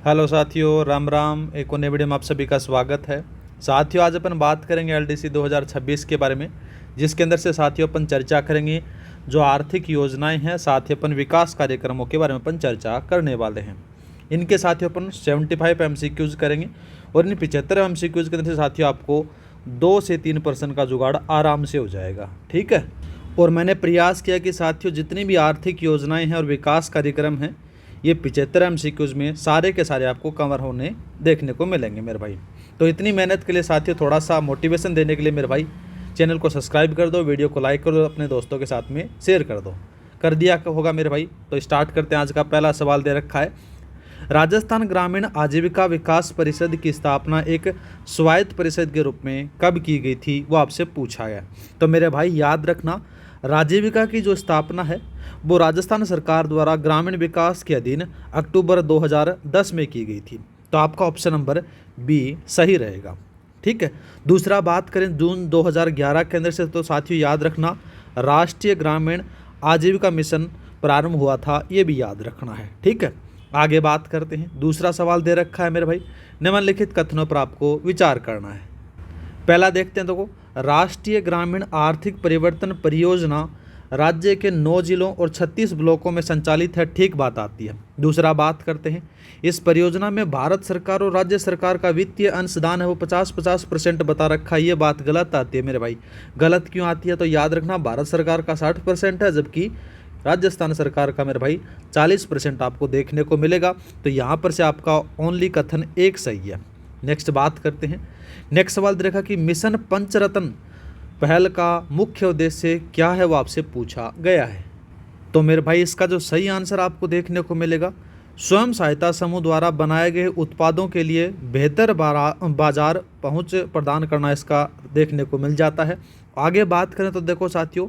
Hello साथियों, राम राम। एक और नए वीडियो में आप सभी का स्वागत है। साथियों, आज अपन बात करेंगे एलडीसी 2026 के बारे में, जिसके अंदर से साथियों अपन चर्चा करेंगे जो आर्थिक योजनाएं हैं, साथ ही अपन विकास कार्यक्रमों के बारे में अपन चर्चा करने वाले हैं। इनके साथियों अपन 75 एमसीक्यूज करेंगे और इन 75 एमसीक्यूज के अंदर से साथियों आपको 2 से 3% का जुगाड़ आराम से हो जाएगा। ठीक है। और मैंने प्रयास किया कि साथियों जितनी भी आर्थिक योजनाएं हैं और विकास कार्यक्रम हैं, ये 75 एमसीक्यूज में सारे के सारे आपको कवर होने देखने को मिलेंगे मेरे भाई। तो इतनी मेहनत के लिए साथियों, थोड़ा सा मोटिवेशन देने के लिए मेरे भाई चैनल को सब्सक्राइब कर दो, वीडियो को लाइक कर दो, अपने दोस्तों के साथ में शेयर कर दो। कर दिया होगा मेरे भाई। तो स्टार्ट करते हैं। आज का पहला सवाल दे रखा है, राजस्थान ग्रामीण आजीविका विकास परिषद की स्थापना एक स्वायत्त परिषद के रूप में कब की गई थी, वो आपसे पूछा गया। तो मेरे भाई याद रखना, राजीविका की जो स्थापना है वो राजस्थान सरकार द्वारा ग्रामीण विकास के अधीन अक्टूबर 2010 में की गई थी। तो आपका ऑप्शन नंबर बी सही रहेगा। ठीक है। दूसरा बात करें जून 2011 के अंदर से, तो साथियों याद रखना राष्ट्रीय ग्रामीण आजीविका मिशन प्रारंभ हुआ था, ये भी याद रखना है। ठीक है। आगे बात करते हैं। दूसरा सवाल दे रखा है मेरे भाई, निम्नलिखित कथनों पर आपको विचार करना है। पहला देखते हैं। देखो, राष्ट्रीय ग्रामीण आर्थिक परिवर्तन परियोजना राज्य के 9 जिलों और 36 ब्लॉकों में संचालित है, ठीक बात आती है। दूसरा बात करते हैं, इस परियोजना में भारत सरकार और राज्य सरकार का वित्तीय अंशदान है वो 50-50% बता रखा है, ये बात गलत आती है मेरे भाई। गलत क्यों आती है? तो याद रखना भारत सरकार का 60% है, जबकि राजस्थान सरकार का मेरे भाई 40% आपको देखने को मिलेगा। तो यहाँ पर से आपका ओनली कथन एक सही है। नेक्स्ट बात करते हैं। नेक्स्ट सवाल देखा कि मिशन पंचरत्न पहल का मुख्य उद्देश्य क्या है, वो आपसे पूछा गया है। तो मेरे भाई इसका जो सही आंसर आपको देखने को मिलेगा, स्वयं सहायता समूह द्वारा बनाए गए उत्पादों के लिए बेहतर बाजार पहुंच प्रदान करना इसका देखने को मिल जाता है। आगे बात करें तो देखो साथियों,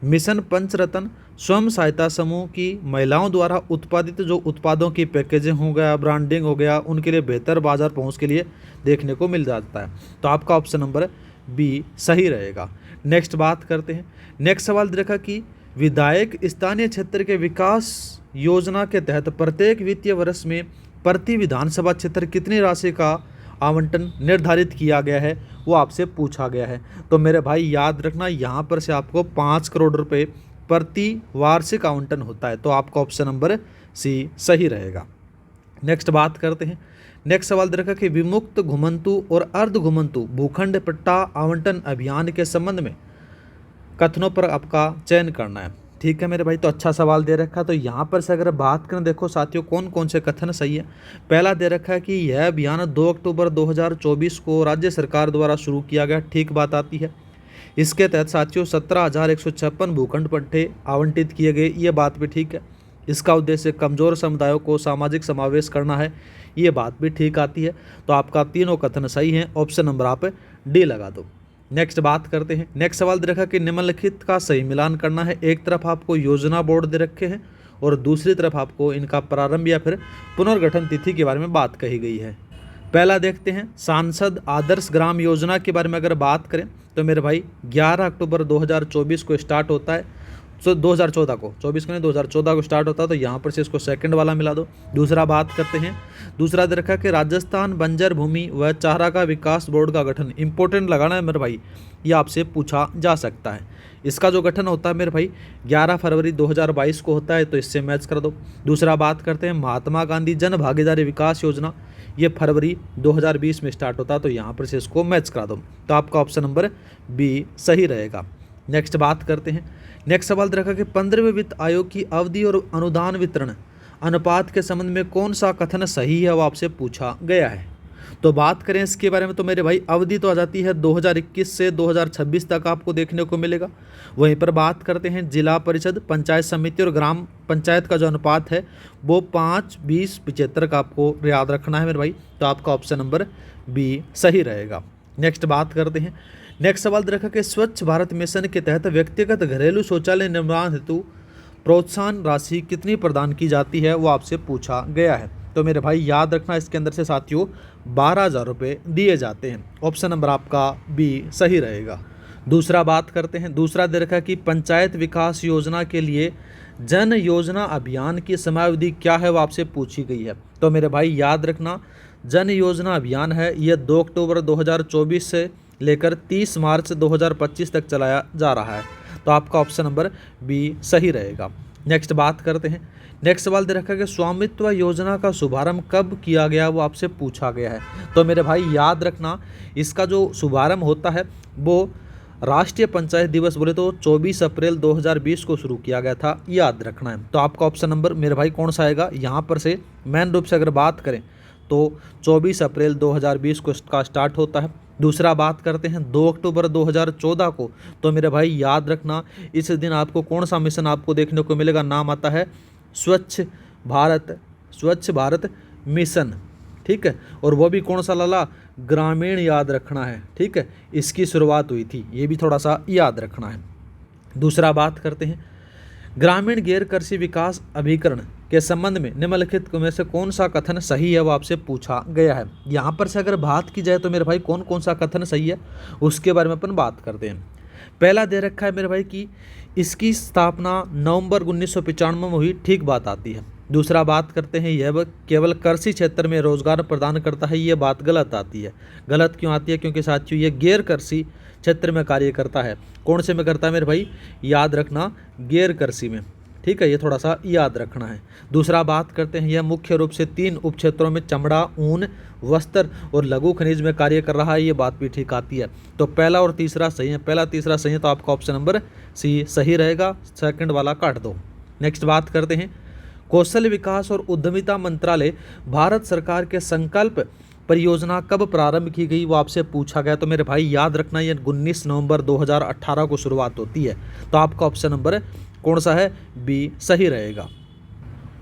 मिशन पंचरत्न स्वयं सहायता समूह की महिलाओं द्वारा उत्पादित जो उत्पादों की पैकेजिंग हो गया, ब्रांडिंग हो गया, उनके लिए बेहतर बाजार पहुंच के लिए देखने को मिल जाता है। तो आपका ऑप्शन नंबर बी सही रहेगा। नेक्स्ट बात करते हैं। नेक्स्ट सवाल देखा कि विधायक स्थानीय क्षेत्र के विकास योजना के तहत प्रत्येक वित्तीय वर्ष में प्रति विधानसभा क्षेत्र कितनी राशि का आवंटन निर्धारित किया गया है, वो आपसे पूछा गया है। तो मेरे भाई याद रखना, यहाँ पर से आपको 5 करोड़ रुपए प्रति वार्षिक आवंटन होता है। तो आपका ऑप्शन नंबर सी सही रहेगा। नेक्स्ट बात करते हैं। नेक्स्ट सवाल देखा कि विमुक्त घुमंतु और अर्ध घुमंतु भूखंड पट्टा आवंटन अभियान के संबंध में कथनों पर आपका चयन करना है। ठीक है मेरे भाई। तो अच्छा सवाल दे रखा है। तो यहाँ पर से अगर बात करें, देखो साथियों कौन कौन से कथन सही है। पहला दे रखा है कि यह अभियान 2 अक्टूबर 2024 को राज्य सरकार द्वारा शुरू किया गया, ठीक बात आती है। इसके तहत साथियों 17,156 भूखंड पट्टे आवंटित किए गए, ये बात भी ठीक है। इसका उद्देश्य कमज़ोर समुदायों को सामाजिक समावेश करना है, ये बात भी ठीक आती है। तो आपका तीनों कथन सही हैं। ऑप्शन नंबर आप डी लगा दो। नेक्स्ट बात करते हैं। नेक्स्ट सवाल दे रखा कि निम्नलिखित का सही मिलान करना है। एक तरफ आपको योजना बोर्ड दे रखे हैं और दूसरी तरफ आपको इनका प्रारंभ या फिर पुनर्गठन तिथि के बारे में बात कही गई है। पहला देखते हैं, सांसद आदर्श ग्राम योजना के बारे में अगर बात करें तो मेरे भाई 11 अक्टूबर 2024 को स्टार्ट होता है। 2014 को, 24 को नहीं 2014 को स्टार्ट होता है। तो यहाँ पर से इसको सेकंड वाला मिला दो। दूसरा बात करते हैं। दूसरा दे रखा कि राजस्थान बंजर भूमि व चारा का विकास बोर्ड का गठन, इंपॉर्टेंट लगाना है मेरे भाई, ये आपसे पूछा जा सकता है। इसका जो गठन होता है मेरे भाई 11 फरवरी 2022 को होता है, तो इससे मैच कर दो। दूसरा बात करते हैं, महात्मा गांधी जन भागीदारी विकास योजना, ये फरवरी 2020 में स्टार्ट होता है, तो यहाँ पर से इसको मैच करा दो। तो आपका ऑप्शन नंबर बी सही रहेगा। नेक्स्ट बात करते हैं। नेक्स्ट सवाल रखा कि 15वें वित्त आयोग की अवधि और अनुदान वितरण अनुपात के संबंध में कौन सा कथन सही है, वो आपसे पूछा गया है। तो बात करें इसके बारे में तो मेरे भाई अवधि तो आ जाती है 2021 से 2026 तक आपको देखने को मिलेगा। वहीं पर बात करते हैं जिला परिषद, पंचायत समिति और ग्राम पंचायत का जो अनुपात है वो 5:20:75 का आपको याद रखना है मेरे भाई। तो आपका ऑप्शन नंबर बी सही रहेगा। नेक्स्ट बात करते हैं। नेक्स्ट सवाल रखा कि स्वच्छ भारत मिशन के तहत व्यक्तिगत घरेलू शौचालय निर्माण हेतु प्रोत्साहन राशि कितनी प्रदान की जाती है, वो आपसे पूछा गया है। तो मेरे भाई याद रखना, इसके अंदर से साथियों 12,000 रुपये दिए जाते हैं। ऑप्शन नंबर आपका बी सही रहेगा। दूसरा बात करते हैं। दूसरा दे रखा कि पंचायत विकास योजना के लिए जन योजना अभियान की समयावधि क्या है वो आपसे पूछी गई है। तो मेरे भाई याद रखना, जन योजना अभियान है ये 2 अक्टूबर 2024 से लेकर 30 मार्च 2025 तक चलाया जा रहा है। तो आपका ऑप्शन नंबर बी सही रहेगा। नेक्स्ट बात करते हैं। नेक्स्ट सवाल दे रखा है कि स्वामित्व योजना का शुभारंभ कब किया गया वो आपसे पूछा गया है। तो मेरे भाई याद रखना, इसका जो शुभारंभ होता है वो राष्ट्रीय पंचायत दिवस बोले तो 24 अप्रैल 2020 को शुरू किया गया था, याद रखना है। तो आपका ऑप्शन नंबर मेरे भाई कौन सा आएगा, यहाँ पर से मेन रूप से अगर बात करें तो 24 अप्रैल 2020 को इसका स्टार्ट होता है। दूसरा बात करते हैं 2 अक्टूबर 2014 को। तो मेरे भाई याद रखना, इस दिन आपको कौन सा मिशन आपको देखने को मिलेगा, नाम आता है स्वच्छ भारत मिशन, ठीक है। और वो भी कौन सा लाला, ग्रामीण, याद रखना है, ठीक है। इसकी शुरुआत हुई थी, ये भी थोड़ा सा याद रखना है। दूसरा बात करते हैं, ग्रामीण गैर कृषि विकास अभिकरण के संबंध में निम्नलिखित में से कौन सा कथन सही है वो आपसे पूछा गया है। यहाँ पर से अगर बात की जाए तो मेरे भाई कौन कौन सा कथन सही है उसके बारे में अपन बात करते हैं। पहला दे रखा है मेरे भाई कि इसकी स्थापना नवंबर 1995 में हुई, ठीक बात आती है। दूसरा बात करते हैं, यह केवल कृषि क्षेत्र में रोजगार प्रदान करता है, ये बात गलत आती है। गलत क्यों आती है, क्योंकि साथियों ये गैर कृषि क्षेत्र में कार्य करता है। कौन से में करता है मेरे भाई, याद रखना गैर कृषि में, ठीक है। ये थोड़ा सा याद रखना है। दूसरा बात करते हैं, यह मुख्य रूप से 3 उपक्षेत्रों में चमड़ा, ऊन, वस्त्र और लघु खनिज में कार्य कर रहा है, ये बात भी ठीक आती है। तो पहला और तीसरा सही है, पहला तीसरा सही है, तो आपका ऑप्शन नंबर सी सही रहेगा, सेकंड वाला काट दो। नेक्स्ट बात करते हैं, कौशल विकास और उद्यमिता मंत्रालय भारत सरकार के संकल्प परियोजना कब प्रारंभ की गई वो आपसे पूछा गया। तो मेरे भाई याद रखना, ये 19 नवंबर 2018 को शुरुआत होती है। तो आपका ऑप्शन नंबर कौन सा है, बी सही रहेगा।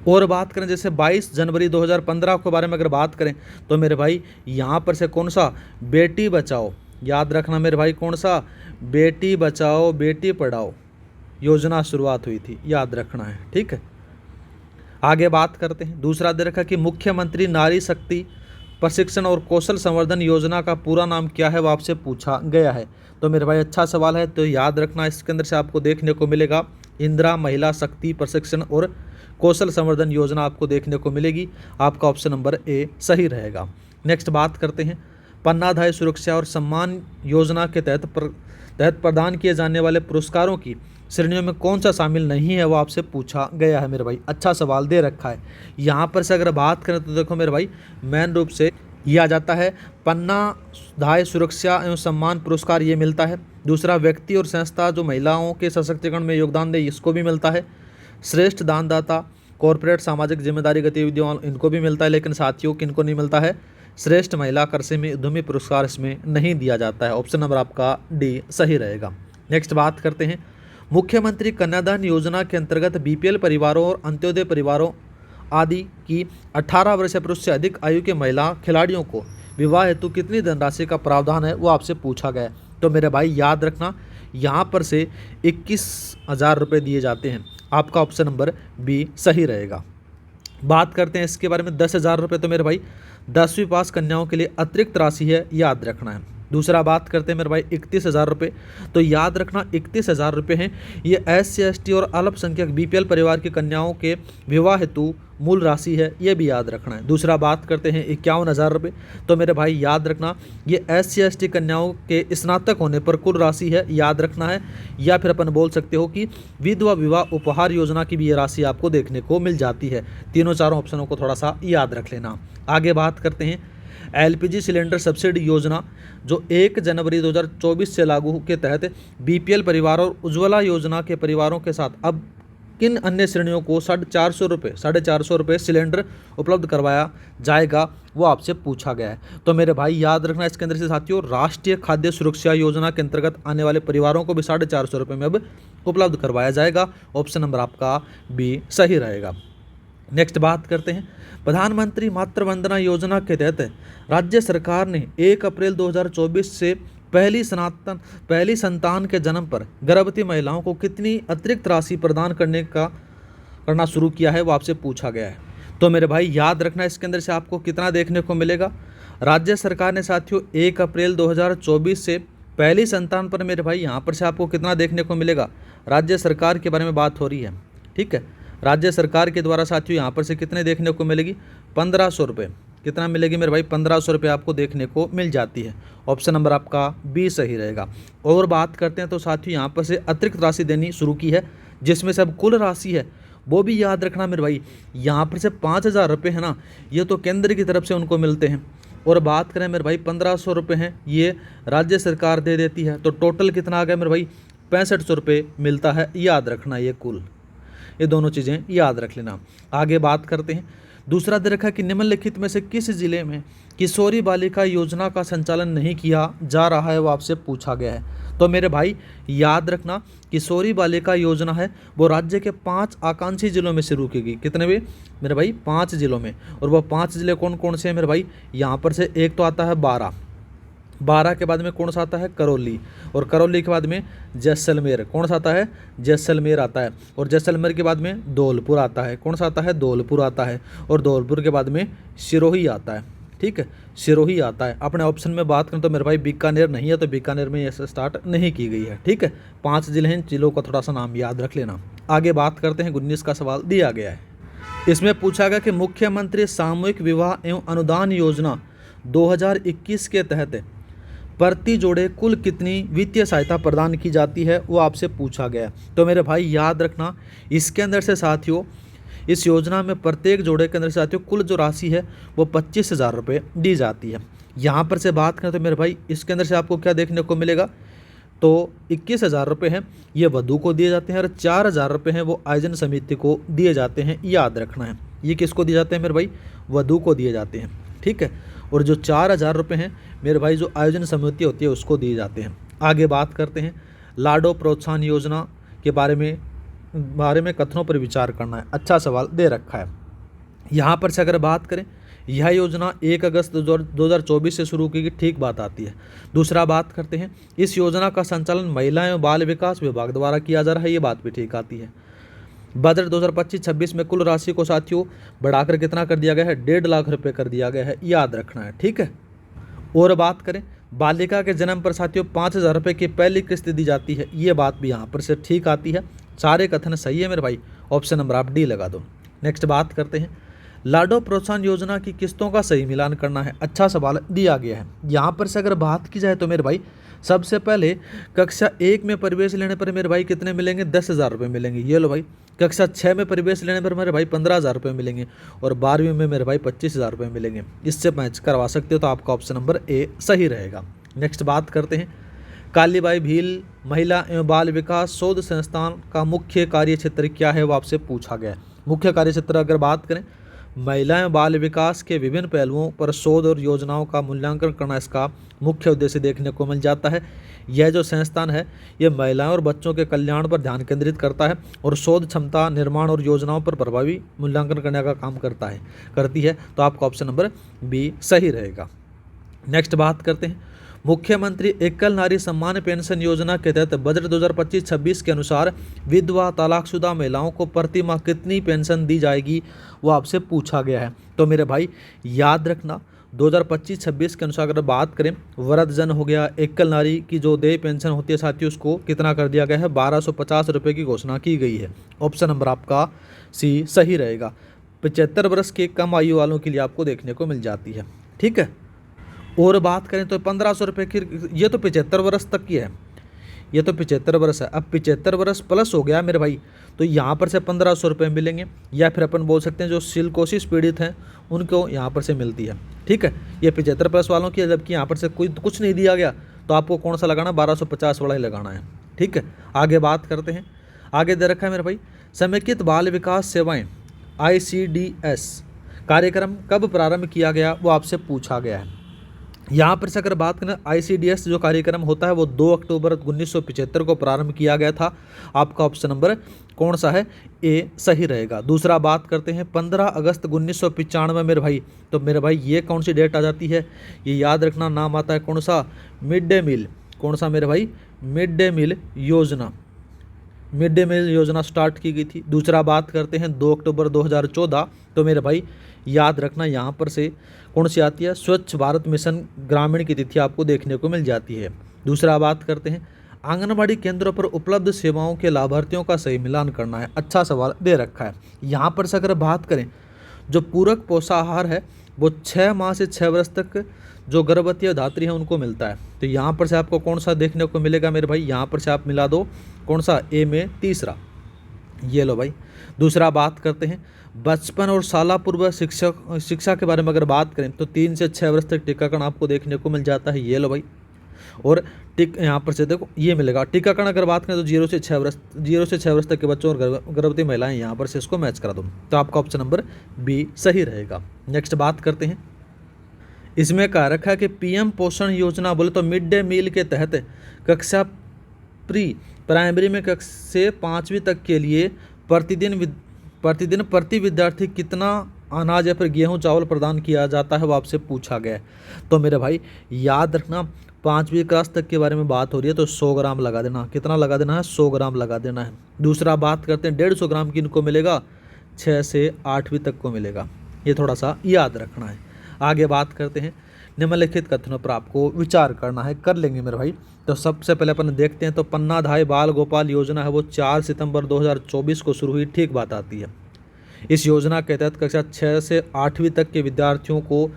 और बात करें जैसे 22 जनवरी 2015 के बारे में अगर बात करें तो मेरे भाई यहाँ पर से कौन सा, बेटी बचाओ, याद रखना मेरे भाई कौन सा, बेटी बचाओ बेटी पढ़ाओ योजना शुरुआत हुई थी, याद रखना है, ठीक है। आगे बात करते हैं। दूसरा दे रखा कि मुख्यमंत्री नारी शक्ति प्रशिक्षण और कौशल संवर्धन योजना का पूरा नाम क्या है वो आपसे पूछा गया है। तो मेरे भाई अच्छा सवाल है, तो याद रखना इसके अंदर से आपको देखने को मिलेगा इंदिरा महिला शक्ति प्रशिक्षण और कौशल संवर्धन योजना आपको देखने को मिलेगी। आपका ऑप्शन नंबर ए सही रहेगा। नेक्स्ट बात करते हैं, पन्नाधाय सुरक्षा और सम्मान योजना के तहत प्रदान किए जाने वाले पुरस्कारों की श्रेणियों में कौन सा शामिल नहीं है वो आपसे पूछा गया है। मेरे भाई अच्छा सवाल दे रखा है। यहाँ पर से अगर बात करें तो देखो मेरे भाई मेन रूप से ये आ जाता है, पन्नाधाय सुरक्षा एवं सम्मान पुरस्कार ये मिलता है। दूसरा, व्यक्ति और संस्था जो महिलाओं के सशक्तिकरण में योगदान दे, इसको भी मिलता है। श्रेष्ठ दानदाता कॉरपोरेट सामाजिक जिम्मेदारी गतिविधियों, इनको भी मिलता है। लेकिन साथियों किनको नहीं मिलता है, श्रेष्ठ महिला कृषि में उद्यमी पुरस्कार इसमें नहीं दिया जाता है। ऑप्शन नंबर आपका डी सही रहेगा। नेक्स्ट बात करते हैं, मुख्यमंत्री कन्यादान योजना के अंतर्गत बीपीएल परिवारों और अंत्योदय परिवारों आदि की 18 वर्ष या पुरुष से अधिक आयु के महिला खिलाड़ियों को विवाह हेतु कितनी धनराशि का प्रावधान है वो आपसे पूछा गया है। तो मेरे भाई याद रखना, यहाँ पर से 21,000 रुपये दिए जाते हैं। आपका ऑप्शन नंबर बी सही रहेगा। बात करते हैं इसके बारे में 10,000 रुपये, तो मेरे भाई 10वीं पास कन्याओं के लिए अतिरिक्त राशि है, याद रखना है। दूसरा बात करते हैं मेरे भाई 31,000 रुपये, तो याद रखना 31,000 रुपये हैं ये SC ST और अल्पसंख्यक BPL परिवार की कन्याओं के विवाह हेतु मूल राशि है, ये भी याद रखना है। दूसरा बात करते हैं 51,000 रुपये, तो मेरे भाई याद रखना ये SC ST कन्याओं के स्नातक होने पर कुल राशि है, याद रखना है। या फिर अपन बोल सकते हो कि विधवा विवाह उपहार योजना की भी ये राशि आपको देखने को मिल जाती है। तीनों चारों ऑप्शनों को थोड़ा सा याद रख लेना। आगे बात करते हैं, LPG सिलेंडर सब्सिडी योजना जो 1 जनवरी 2024 से लागू के तहत BPL परिवार और उज्ज्वला योजना के परिवारों के साथ अब किन अन्य श्रेणियों को 450 रुपये सिलेंडर उपलब्ध करवाया जाएगा वो आपसे पूछा गया है। तो मेरे भाई याद रखना इसके अंदर से साथियों, राष्ट्रीय खाद्य सुरक्षा योजना के अंतर्गत आने वाले परिवारों को भी 450 रुपये में अब उपलब्ध करवाया जाएगा। ऑप्शन नंबर आपका बी सही रहेगा। नेक्स्ट बात करते हैं, प्रधानमंत्री मातृ वंदना योजना के तहत राज्य सरकार ने 1 अप्रैल 2024 से पहली संतान के जन्म पर गर्भवती महिलाओं को कितनी अतिरिक्त राशि प्रदान करना शुरू किया है वो आपसे पूछा गया है। तो मेरे भाई याद रखना इसके अंदर से आपको कितना देखने को मिलेगा। राज्य सरकार ने साथियों 1 अप्रैल 2024 से पहली संतान पर मेरे भाई यहाँ पर से आपको कितना देखने को मिलेगा, राज्य सरकार के बारे में बात हो रही है। ठीक है। राज्य सरकार के द्वारा साथियों यहाँ पर से कितने देखने को मिलेगी, 1500 रुपये। कितना मिलेगी मेरे भाई, 1500 रुपये आपको देखने को मिल जाती है। ऑप्शन नंबर आपका बी सही रहेगा। और बात करते हैं तो साथियों यहाँ पर से अतिरिक्त राशि देनी शुरू की है, जिसमें से अब कुल राशि है वो भी याद रखना मेरे भाई, यहाँ पर से 5000 रुपये है ना, ये तो केंद्र की तरफ से उनको मिलते हैं। और बात करें मेरे भाई 1500 रुपये हैं ये राज्य सरकार दे देती है। तो टोटल कितना आ गया मेरे भाई, 6500 रुपये मिलता है, याद रखना ये कुल। ये दोनों चीज़ें याद रख लेना। आगे बात करते हैं। दूसरा दे रखा कि निम्नलिखित में से किस जिले में किशोरी बालिका योजना का संचालन नहीं किया जा रहा है, वो आपसे पूछा गया है। तो मेरे भाई याद रखना, किशोरी बालिका योजना है वो राज्य के 5 आकांक्षी जिलों में शुरू की गई। कितने में मेरे भाई, 5 जिलों में। और वो 5 जिले कौन कौन से हैं मेरे भाई, यहाँ पर से एक तो आता है 12 के बाद में कौन सा आता है, करौली। और करौली के बाद में जैसलमेर। कौन सा आता है, जैसलमेर आता है। और जैसलमेर के बाद में धौलपुर आता है। कौन सा आता है, धौलपुर आता है। और धौलपुर के बाद में सिरोही आता है। ठीक है, सिरोही आता है। अपने ऑप्शन में बात करें तो मेरे भाई बीकानेर नहीं है, तो बीकानेर में ये स्टार्ट नहीं की गई है। ठीक है, 5 जिले हैं, जिलों का थोड़ा सा नाम याद रख लेना। आगे बात करते हैं, 19 का सवाल दिया गया है। इसमें पूछा गया कि मुख्यमंत्री सामूहिक विवाह एवं अनुदान योजना 2021 के तहत प्रति जोड़े कुल कितनी वित्तीय सहायता प्रदान की जाती है, वो आपसे पूछा गया। तो मेरे भाई याद रखना, इसके अंदर से साथियों, इस योजना में प्रत्येक जोड़े के अंदर से साथियों कुल जो राशि है वो 25,000 रुपये दी जाती है। यहाँ पर से बात करें तो मेरे भाई इसके अंदर से आपको क्या देखने को मिलेगा, तो 21,000 रुपये हैं ये वधू को दिए जाते हैं, और 4,000 रुपये हैं वो आयोजन समिति को दिए जाते हैं। याद रखना है, ये किसको दिए जाते हैं मेरे भाई, वधू को दिए जाते हैं। ठीक है, और जो 4,000 रुपये हैं मेरे भाई जो आयोजन समिति होती है उसको दिए जाते हैं। आगे बात करते हैं, लाडो प्रोत्साहन योजना के बारे में कथनों पर विचार करना है। अच्छा सवाल दे रखा है। यहाँ पर से अगर बात करें, यह योजना 1 अगस्त 2024 से शुरू की गई, ठीक बात आती है। दूसरा बात करते हैं, इस योजना का संचालन महिला एवं बाल विकास विभाग द्वारा किया जा रहा है, ये बात भी ठीक आती है। बजट 2025-26 में कुल राशि को साथियों बढ़ाकर कितना कर दिया गया है, 1.5 लाख रुपए कर दिया गया है, याद रखना है। ठीक है, और बात करें, बालिका के जन्म पर साथियों 5,000 रुपये की पहली किस्त दी जाती है, ये बात भी यहाँ पर से ठीक आती है। सारे कथन सही है मेरे भाई, ऑप्शन नंबर आप डी लगा दो। नेक्स्ट बात करते हैं, लाडो प्रोत्साहन योजना की किस्तों का सही मिलान करना है। अच्छा सवाल दिया गया है। यहाँ पर से अगर बात की जाए तो मेरे भाई सबसे पहले कक्षा 1 में प्रवेश लेने पर मेरे भाई कितने मिलेंगे, 10,000 रुपये मिलेंगे, ये लो भाई। कक्षा 6 में प्रवेश लेने पर मेरे भाई 15,000 रुपये मिलेंगे, और 12वीं में मेरे भाई 25,000 रुपये मिलेंगे। इससे मैच करवा सकते हो, तो आपका ऑप्शन नंबर ए सही रहेगा। नेक्स्ट बात करते हैं, कालीबाई भील महिला एवं बाल विकास शोध संस्थान का मुख्य कार्य क्षेत्र क्या है, वो आपसे पूछा गया है। मुख्य कार्य क्षेत्र अगर बात करें, महिला एवं बाल विकास के विभिन्न पहलुओं पर शोध और योजनाओं का मूल्यांकन करना इसका मुख्य उद्देश्य देखने को मिल जाता है। यह जो संस्थान है ये महिलाओं और बच्चों के कल्याण पर ध्यान केंद्रित करता है, और शोध क्षमता निर्माण और योजनाओं पर प्रभावी मूल्यांकन करने का काम करती है। तो आपका ऑप्शन नंबर बी सही रहेगा। नेक्स्ट बात करते हैं, मुख्यमंत्री एकल नारी सम्मान पेंशन योजना के तहत बजट 2025-26 के अनुसार विधवा तलाकशुदा महिलाओं को प्रति माह कितनी पेंशन दी जाएगी, वो आपसे पूछा गया है। तो मेरे भाई याद रखना, 2025-26 के अनुसार अगर बात करें, वृद्धजन हो गया, एकल नारी की जो देय पेंशन होती है साथियों उसको कितना कर दिया गया है, 1250 रुपये की घोषणा की गई है। ऑप्शन नंबर आपका सी सही रहेगा। 75 वर्ष के कम आयु वालों के लिए आपको देखने को मिल जाती है। ठीक है, और बात करें तो 1500 रुपये की, ये तो 75 वर्ष तक की है, ये तो 75 वर्ष है। अब 75 वर्ष प्लस हो गया मेरे भाई, तो यहाँ पर से 1500 रुपये मिलेंगे, या फिर अपन बोल सकते हैं जो सिलिकोसिस पीड़ित हैं उनको यहाँ पर से मिलती है। ठीक है, ये 75 प्लस वालों की है, जबकि यहाँ पर से कुछ नहीं दिया गया, तो आपको कौन सा लगाना, 1250 वाला ही लगाना है। ठीक है, आगे बात करते हैं। आगे दे रखा है मेरे भाई, समेकित बाल विकास सेवाएँ ICDS कार्यक्रम कब प्रारंभ किया गया, वो आपसे पूछा गया है। यहाँ पर से अगर बात करें, ICDS जो कार्यक्रम होता है वो 2 अक्टूबर 1975 को प्रारंभ किया गया था। आपका ऑप्शन नंबर कौन सा है, ए सही रहेगा। दूसरा बात करते हैं, 15 अगस्त 1995 मेरे भाई, तो मेरे भाई ये कौन सी डेट आ जाती है, ये याद रखना, नाम आता है कौन सा, मिड डे मील। कौन सा मेरे भाई, मिड डे मील योजना, मिड डे मील योजना स्टार्ट की गई थी। दूसरा बात करते हैं 2 अक्टूबर 2014, तो मेरे भाई याद रखना यहाँ पर से कौन सी आती है, स्वच्छ भारत मिशन ग्रामीण की तिथि आपको देखने को मिल जाती है। दूसरा बात करते हैं, आंगनबाड़ी केंद्रों पर उपलब्ध सेवाओं के लाभार्थियों का सही मिलान करना है। अच्छा सवाल दे रखा है। यहाँ पर से अगर बात करें, जो पूरक पोषाहार है वो 6 माह से 6 वर्ष तक जो गर्भवती धात्री हैं उनको मिलता है। तो यहाँ पर से आपको कौन सा देखने को मिलेगा मेरे भाई, यहाँ पर से आप मिला दो कौन सा, ए में तीसरा, ये लो भाई। दूसरा बात करते हैं बचपन और शाला पूर्व शिक्षा के बारे में अगर बात करें तो 3 से 6 वर्ष तक टीकाकरण आपको देखने को मिल जाता है, ये लो भाई। और यहाँ पर से देखो ये मिलेगा टीकाकरण अगर बात करें तो 0 से 6 वर्ष तक के बच्चों और गर्भवती महिलाएं, यहाँ पर से इसको मैच करा दो, तो आपका ऑप्शन नंबर बी सही रहेगा। नेक्स्ट बात करते हैं, इसमें कहा रखा है कि पीएम पोषण योजना बोले तो मिड डे मील के तहत कक्षा प्राइमरी में कक्षा से 5वीं तक के लिए प्रतिदिन प्रति विद्यार्थी कितना अनाज या फिर गेहूं चावल प्रदान किया जाता है वो आपसे पूछा गया है। तो मेरे भाई याद रखना 5वीं क्लास तक के बारे में बात हो रही है तो 100 ग्राम लगा देना, कितना लगा देना है, 100 ग्राम लगा देना है। दूसरा बात करते हैं 150 ग्राम किनको मिलेगा, 6 से 8वीं तक को मिलेगा, ये थोड़ा सा याद रखना है। आगे बात करते हैं निम्नलिखित कथनों पर आपको विचार करना है, कर लेंगे मेरे भाई। तो सबसे पहले अपन देखते हैं तो पन्नाधाय बाल गोपाल योजना है वो 4 सितंबर 2024 को शुरू हुई, ठीक बात आती है। इस योजना के तहत कक्षा 6 से 8वीं तक के विद्यार्थियों को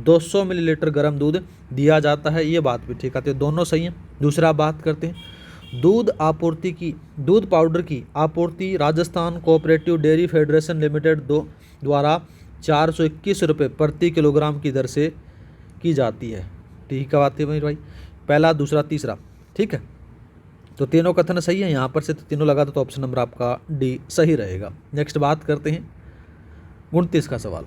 200 मिलीलीटर गर्म दूध दिया जाता है, ये बात भी ठीक आती है, दोनों सही हैं। दूसरा बात करते हैं दूध पाउडर की आपूर्ति Rajasthan cooperative dairy federation limited द्वारा 421 रुपये प्रति किलोग्राम की दर से की जाती है, ठीक है बात है भाई। पहला दूसरा तीसरा ठीक है, तो तीनों कथन सही है, यहाँ पर से तीनों लगा दो तो ऑप्शन नंबर आपका डी सही रहेगा। नेक्स्ट बात करते हैं 29 का सवाल,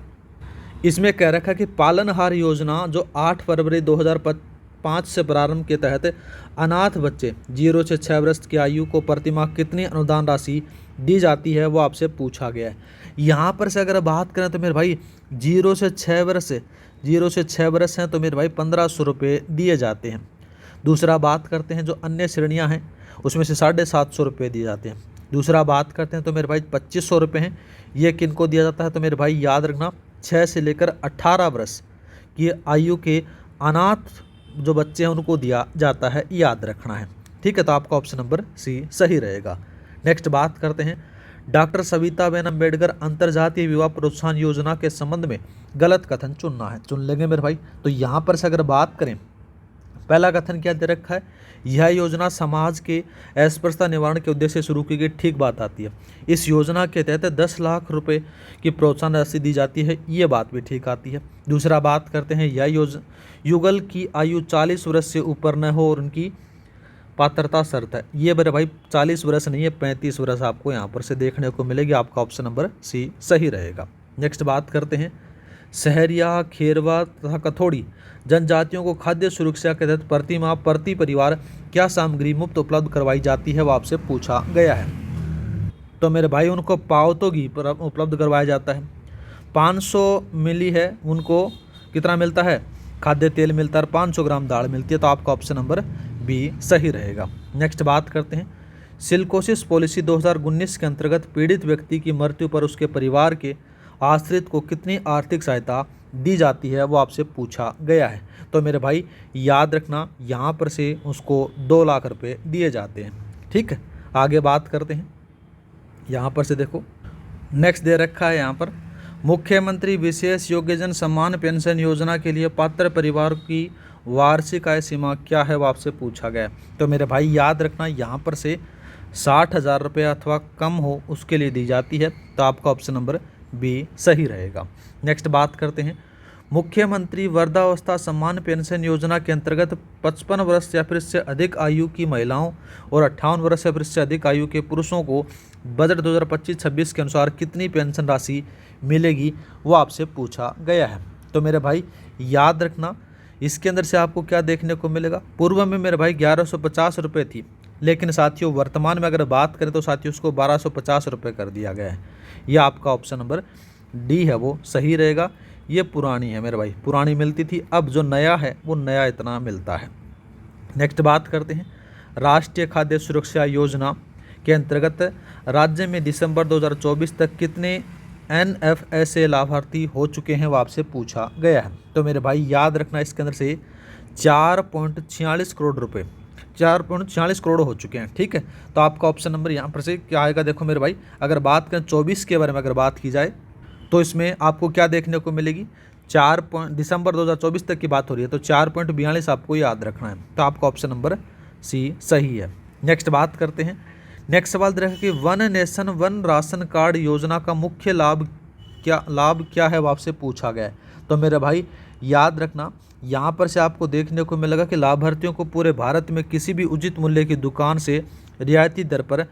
इसमें कह रखा है कि पालनहार योजना जो 8 फरवरी 2005 से प्रारंभ के तहत अनाथ बच्चे 0 से 6 वर्ष की आयु को प्रतिमाह कितनी अनुदान राशि दी जाती है वो आपसे पूछा गया है। यहाँ पर से अगर बात करें तो मेरे भाई 0 से 6 वर्ष हैं तो मेरे भाई 1500 रुपये दिए जाते हैं। दूसरा बात करते हैं जो अन्य श्रेणियाँ हैं उसमें से 750 रुपये दिए जाते हैं। दूसरा बात करते हैं तो मेरे भाई 2500 रुपये हैं, ये किनको दिया जाता है तो मेरे भाई याद रखना 6 से लेकर 18 वर्ष की आयु के अनाथ जो बच्चे हैं उनको दिया जाता है, याद रखना है, ठीक है। तो आपका ऑप्शन नंबर सी सही रहेगा। नेक्स्ट बात करते हैं डॉक्टर सविताबेन अम्बेडकर अंतर्जातीय विवाह प्रोत्साहन योजना के संबंध में गलत कथन चुनना है, चुन लेंगे मेरे भाई। तो यहाँ पर से अगर बात करें पहला कथन क्या दे रखा है, यह योजना समाज के अस्पृश्यता निवारण के उद्देश्य से शुरू की गई, ठीक बात आती है। इस योजना के तहत 10 लाख रुपए की प्रोत्साहन राशि दी जाती है, ये बात भी ठीक आती है। दूसरा बात करते हैं यह युगल की आयु 40 वर्ष से ऊपर न हो और उनकी पात्रता शर्त है, ये मेरे भाई 40 वर्ष नहीं है 35 वर्ष आपको यहाँ पर से देखने को मिलेगी, आपका ऑप्शन नंबर सी सही रहेगा। नेक्स्ट बात करते हैं सहरिया खेरवा तथा कथोड़ी जनजातियों को खाद्य सुरक्षा के तहत प्रतिमाह प्रति परिवार क्या सामग्री मुफ्त उपलब्ध करवाई जाती है वो आपसे पूछा गया है। तो मेरे भाई उनको पावतो घी उपलब्ध करवाया जाता है, 500 मिली है उनको कितना मिलता है, खाद्य तेल मिलता है, 500 ग्राम दाल मिलती है, तो आपका ऑप्शन नंबर बी सही रहेगा। नेक्स्ट बात करते हैं सिलिकोसिस पॉलिसी 2019 के अंतर्गत पीड़ित व्यक्ति की मृत्यु पर उसके परिवार के आश्रित को कितनी आर्थिक सहायता दी जाती है वो आपसे पूछा गया है। तो मेरे भाई याद रखना यहाँ पर से उसको 2 लाख रुपए दिए जाते हैं, ठीक है। आगे बात करते हैं, यहाँ पर से देखो नेक्स्ट दे रखा है यहाँ पर मुख्यमंत्री विशेष योग्यजन सम्मान पेंशन योजना के लिए पात्र परिवार की वार्षिक आय सीमा क्या है वो आपसे पूछा गया है। तो मेरे भाई याद रखना यहाँ पर से 60,000 रुपये अथवा कम हो उसके लिए दी जाती है, तो आपका ऑप्शन नंबर बी सही रहेगा। नेक्स्ट बात करते हैं मुख्यमंत्री वृद्धावस्था सम्मान पेंशन योजना के अंतर्गत 55 वर्ष या फिर इससे अधिक आयु की महिलाओं और 58 वर्ष या फिर इससे अधिक आयु के पुरुषों को बजट 2025-26 के अनुसार कितनी पेंशन राशि मिलेगी वो आपसे पूछा गया है। तो मेरे भाई याद रखना इसके अंदर से आपको क्या देखने को मिलेगा, पूर्व में मेरे भाई 1150 रुपये थी, लेकिन साथियों वर्तमान में अगर बात करें तो साथियों उसको 1250 रुपये कर दिया गया है, यह आपका ऑप्शन नंबर डी है वो सही रहेगा। ये पुरानी है मेरे भाई, पुरानी मिलती थी, अब जो नया है वो नया इतना मिलता है। नेक्स्ट बात करते हैं राष्ट्रीय खाद्य सुरक्षा योजना के अंतर्गत राज्य में दिसंबर 2024 तक कितने NFSA लाभार्थी हो चुके हैं वो आपसे पूछा गया है। तो मेरे भाई याद रखना इसके अंदर से 4.46 करोड़ रुपए 4.46 करोड़ हो चुके हैं। ठीक है, तो आपका ऑप्शन नंबर यहाँ पर से क्या आएगा, देखो मेरे भाई, अगर बात करें 24 के बारे में अगर बात की जाए तो इसमें आपको क्या देखने को मिलेगी, दिसंबर 2024 तक की बात हो रही है, तो 4.42 आपको याद रखना है। तो आपका ऑप्शन नंबर सी सही है। नेक्स्ट बात करते हैं। नेक्स्ट सवाल देखा कि one nation one ration card योजना का मुख्य लाभ क्या है, वो आपसे पूछा गया है। तो मेरे भाई याद रखना, यहाँ पर से आपको देखने को मिलेगा कि लाभार्थियों को पूरे भारत में किसी भी उचित मूल्य की दुकान से रियायती दर पर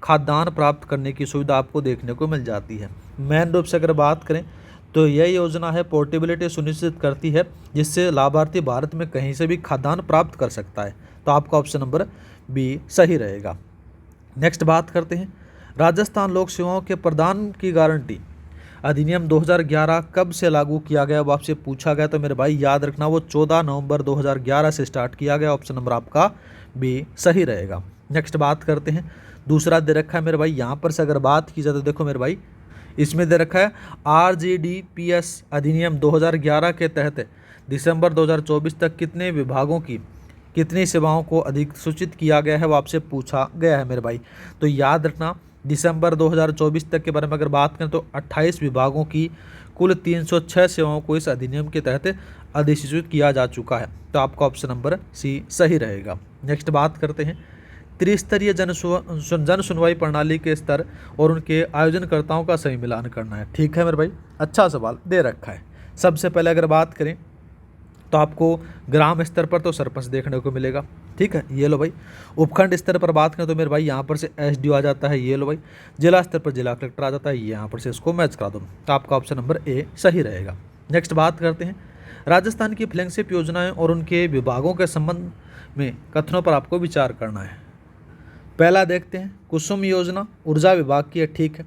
खाद्यान्न प्राप्त करने की सुविधा आपको देखने को मिल जाती है। मेन रूप से अगर बात करें तो यह योजना है पोर्टेबिलिटी सुनिश्चित करती है, जिससे लाभार्थी भारत में कहीं से भी खाद्यान्न प्राप्त कर सकता है। तो आपका ऑप्शन नंबर बी सही रहेगा। नेक्स्ट बात करते हैं। राजस्थान लोक सेवाओं के प्रदान की गारंटी अधिनियम 2011 कब से लागू किया गया, वो आपसे पूछा गया। तो मेरे भाई याद रखना, वो 14 नवंबर 2011 से स्टार्ट किया गया। ऑप्शन नंबर आपका बी सही रहेगा। नेक्स्ट बात करते हैं। दूसरा दे रखा है मेरे भाई, यहाँ पर से अगर बात की जाए तो देखो मेरे भाई, इसमें दे रखा है RGDPS अधिनियम 2011 के तहत दिसंबर 2024 तक कितने विभागों की कितनी सेवाओं को अधिसूचित किया गया है, वो आपसे पूछा गया है मेरे भाई। तो याद रखना, दिसंबर 2024 तक के बारे में अगर बात करें तो 28 विभागों की कुल 306 सेवाओं को इस अधिनियम के तहत अधिसूचित किया जा चुका है। तो आपका ऑप्शन नंबर सी सही रहेगा। नेक्स्ट बात करते हैं। त्रिस्तरीय जन सुनवाई प्रणाली के स्तर और उनके आयोजनकर्ताओं का सही मिलान करना है। ठीक है मेरे भाई, अच्छा सवाल दे रखा है। सबसे पहले अगर बात करें तो आपको ग्राम स्तर पर तो सरपंच देखने को मिलेगा। ठीक है, ये लो भाई। उपखंड स्तर पर बात करें तो मेरे भाई यहाँ पर से SDO आ जाता है, ये लो भाई। जिला स्तर पर जिला कलेक्टर आ जाता है, ये यहाँ पर से इसको मैच करा दो। तो आपका ऑप्शन नंबर ए सही रहेगा। नेक्स्ट बात करते हैं। राजस्थान की फ्लैगशिप योजनाएं और उनके विभागों के संबंध में कथनों पर आपको विचार करना है। पहला देखते हैं, कुसुम योजना ऊर्जा विभाग की है, ठीक है।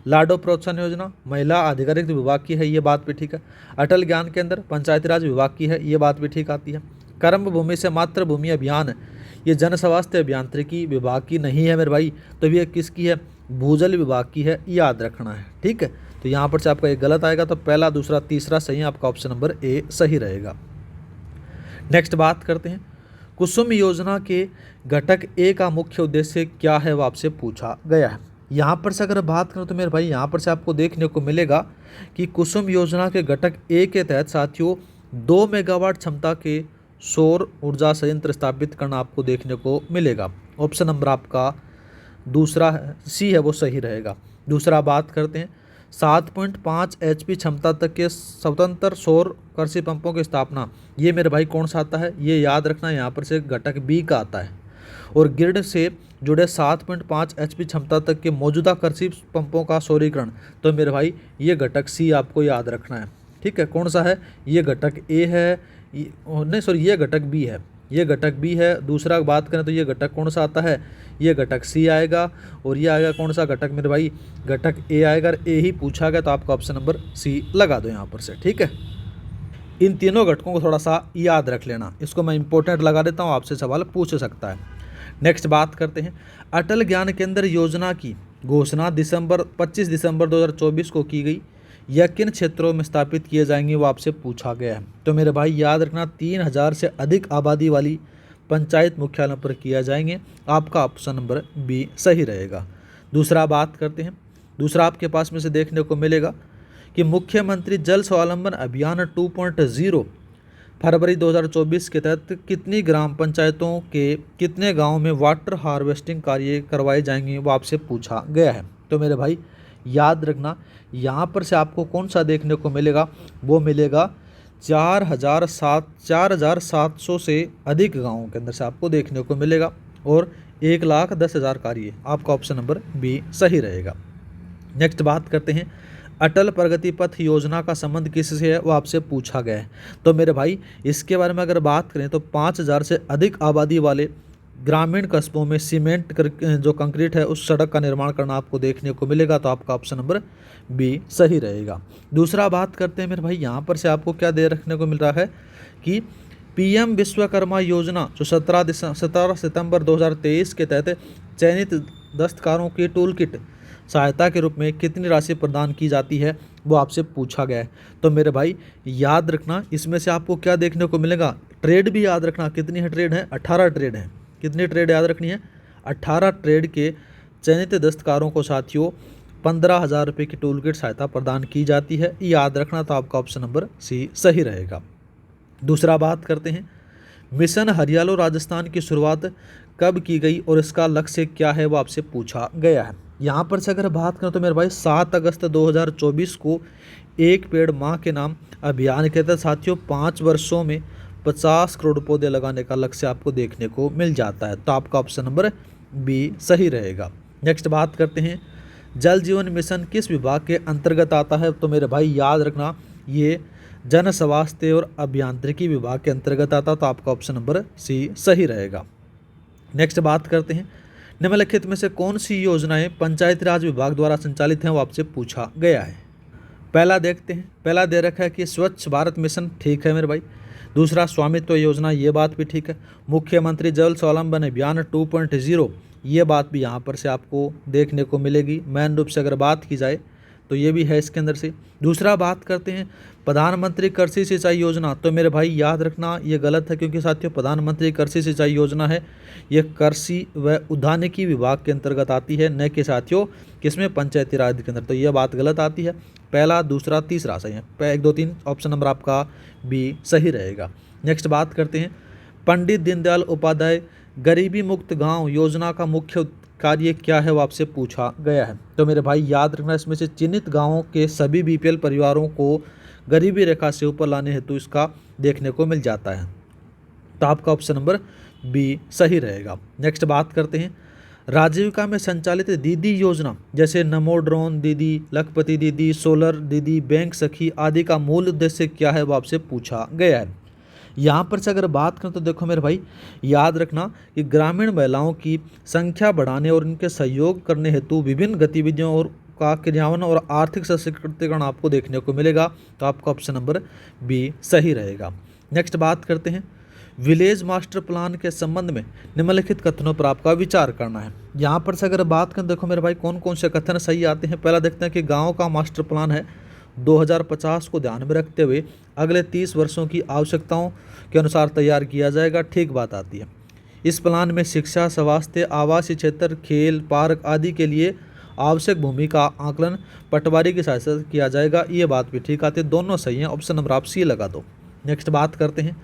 लाडो प्रोत्साहन योजना महिला आधिकारिक विभाग की है, ये बात भी ठीक है। अटल ज्ञान केंद्र पंचायती राज विभाग की है, ये बात भी ठीक आती है। कर्म भूमि से मातृभूमि अभियान ये जन स्वास्थ्य अभियांत्रिकी विभाग की नहीं है मेरे भाई, तो ये किसकी है, भूजल विभाग की है, याद रखना है। ठीक है, तो यहाँ पर से आपका एक गलत आएगा, तो पहला दूसरा तीसरा सही है, आपका ऑप्शन नंबर ए सही रहेगा। नेक्स्ट बात करते हैं। कुसुम योजना के घटक ए का मुख्य उद्देश्य क्या है, वो आपसे पूछा गया है। यहाँ पर से अगर बात करें तो मेरे भाई यहाँ पर से आपको देखने को मिलेगा कि कुसुम योजना के घटक ए के तहत साथियों 2 मेगावाट क्षमता के सौर ऊर्जा संयंत्र स्थापित करना आपको देखने को मिलेगा। ऑप्शन नंबर आपका दूसरा सी है, वो सही रहेगा। दूसरा बात करते हैं। 7.5 HP क्षमता तक के स्वतंत्र सौर कृषि पंपों की स्थापना, ये मेरे भाई कौन सा आता है, ये याद रखना, यहाँ पर से घटक बी का आता है। और ग्रिड से जुड़े 7.5 HP क्षमता तक के मौजूदा कृषि पंपों का सौरीकरण, तो मेरे भाई ये घटक सी आपको याद रखना है। ठीक है, कौन सा है, ये घटक ए है, नहीं सॉरी, ये घटक बी है, ये घटक बी है। दूसरा बात करें तो ये घटक कौन सा आता है, ये घटक सी आएगा। और ये आएगा कौन सा घटक मेरे भाई, घटक ए आएगा। ए ही पूछा गया तो आपका ऑप्शन नंबर सी लगा दो यहाँ पर से। ठीक है, इन तीनों घटकों को थोड़ा सा याद रख लेना, इसको मैं इंपॉर्टेंट लगा देता हूँ, आपसे सवाल पूछ सकता है। नेक्स्ट बात करते हैं। अटल ज्ञान केंद्र योजना की घोषणा 25 दिसंबर 2024 को की गई, यह किन क्षेत्रों में स्थापित किए जाएंगे, वो आपसे पूछा गया है। तो मेरे भाई याद रखना, 3000 से अधिक आबादी वाली पंचायत मुख्यालयों पर किया जाएंगे। आपका ऑप्शन नंबर बी सही रहेगा। दूसरा बात करते हैं। दूसरा आपके पास में से देखने को मिलेगा कि मुख्यमंत्री जल स्वावलंबन अभियान 2.0 फरवरी 2024 के तहत कितनी ग्राम पंचायतों के कितने गाँव में वाटर हार्वेस्टिंग कार्य करवाए जाएंगे, वो आपसे पूछा गया है। तो मेरे भाई याद रखना, यहाँ पर से आपको कौन सा देखने को मिलेगा, वो मिलेगा 4700 से अधिक गाँवों के अंदर से आपको देखने को मिलेगा, और 1,10,000 कार्य। आपका ऑप्शन नंबर बी सही रहेगा। नेक्स्ट बात करते हैं। अटल प्रगति पथ योजना का संबंध किससे है, वो आपसे पूछा गया है। तो मेरे भाई इसके बारे में अगर बात करें तो 5000 से अधिक आबादी वाले ग्रामीण कस्बों में सीमेंट जो कंक्रीट है उस सड़क का निर्माण करना आपको देखने को मिलेगा। तो आपका ऑप्शन नंबर बी सही रहेगा। दूसरा बात करते हैं मेरे भाई, यहाँ पर से आपको क्या दे रखने को मिल रहा है कि PM विश्वकर्मा योजना जो 17 सितंबर 2023 के तहत चयनित दस्तकारों की टूल किट सहायता के रूप में कितनी राशि प्रदान की जाती है, वो आपसे पूछा गया है। तो मेरे भाई याद रखना, इसमें से आपको क्या देखने को मिलेगा, ट्रेड भी याद रखना, कितनी है ट्रेड है, 18 ट्रेड है। कितनी ट्रेड याद रखनी है? 18 ट्रेड के चयनित दस्तकारों को साथियों 15,000 रुपये की टूल किट सहायता प्रदान की जाती है। याद रखना, तो आपका ऑप्शन नंबर सी सही रहेगा। दूसरा बात करते हैं, मिशन हरियालो राजस्थान की शुरुआत कब की गई और इसका लक्ष्य क्या है, वो आपसे पूछा गया है। यहाँ पर से अगर बात करें तो मेरे भाई 7 अगस्त 2024 को एक पेड़ माँ के नाम अभियान के तहत साथियों 5 वर्षों में 50 करोड़ पौधे लगाने का लक्ष्य आपको देखने को मिल जाता है। तो आपका ऑप्शन नंबर बी सही रहेगा। नेक्स्ट बात करते हैं, जल जीवन मिशन किस विभाग के अंतर्गत आता है? तो मेरे भाई याद रखना, ये जन स्वास्थ्य और अभियांत्रिकी विभाग के अंतर्गत आता है। तो आपका ऑप्शन नंबर सी सही रहेगा। नेक्स्ट बात करते हैं, निम्नलिखित में से कौन सी योजनाएं पंचायती राज विभाग द्वारा संचालित हैं, वो आपसे पूछा गया है। पहला देखते हैं, पहला दे रखा है कि स्वच्छ भारत मिशन, ठीक है मेरे भाई। दूसरा स्वामित्व योजना, ये बात भी ठीक है। मुख्यमंत्री जल स्वावलंबन अभियान 2.0, ये बात भी यहाँ पर से आपको देखने को मिलेगी। मेन रूप से अगर बात की जाए तो ये भी है इसके अंदर से। दूसरा बात करते हैं प्रधानमंत्री कृषि सिंचाई योजना, तो मेरे भाई याद रखना ये गलत है, क्योंकि साथियों प्रधानमंत्री कृषि सिंचाई योजना है ये कृषि व उद्यानिकी विभाग के अंतर्गत आती है, न कि साथियों किसमें, पंचायती राज के अंदर। तो ये बात गलत आती है। पहला, दूसरा, तीसरा सही है। 1, 2, 3 ऑप्शन नंबर आपका बी सही रहेगा। नेक्स्ट बात करते हैं, पंडित दीनदयाल उपाध्याय गरीबी मुक्त गांव योजना का मुख्य कार्य क्या है, वो आपसे पूछा गया है। तो मेरे भाई याद रखना, इसमें से चिन्हित गांवों के सभी बीपीएल परिवारों को गरीबी रेखा से ऊपर लाने हेतु इसका देखने को मिल जाता है। तो आपका ऑप्शन नंबर बी सही रहेगा। नेक्स्ट बात करते हैं, राजीविका में संचालित दीदी योजना जैसे नमो ड्रोन दीदी, लखपति दीदी, सोलर दीदी, बैंक सखी आदि का मूल उद्देश्य क्या है, वो आपसे पूछा गया है। यहाँ पर से अगर बात करें तो देखो मेरे भाई याद रखना कि ग्रामीण महिलाओं की संख्या बढ़ाने और उनके सहयोग करने हेतु विभिन्न गतिविधियों और का क्रियान्वयन और आर्थिक सशक्तिकरण आपको देखने को मिलेगा। तो आपका ऑप्शन नंबर बी सही रहेगा। नेक्स्ट बात करते हैं, विलेज मास्टर प्लान के संबंध में निम्नलिखित कथनों पर आपका विचार करना है। यहाँ पर से अगर बात करें देखो मेरे भाई कौन कौन से कथन सही आते हैं। पहला देखते हैं कि गाँव का मास्टर प्लान है 2050 को ध्यान में रखते हुए अगले 30 वर्षों की आवश्यकताओं के अनुसार तैयार किया जाएगा, ठीक बात आती है। इस प्लान में शिक्षा, स्वास्थ्य, आवासीय क्षेत्र, खेल, पार्क आदि के लिए आवश्यक भूमि का आकलन पटवारी की सहायता से किया जाएगा, ये बात भी ठीक आती है। दोनों सही हैं, ऑप्शन नंबर आप सी लगा दो। नेक्स्ट बात करते हैं,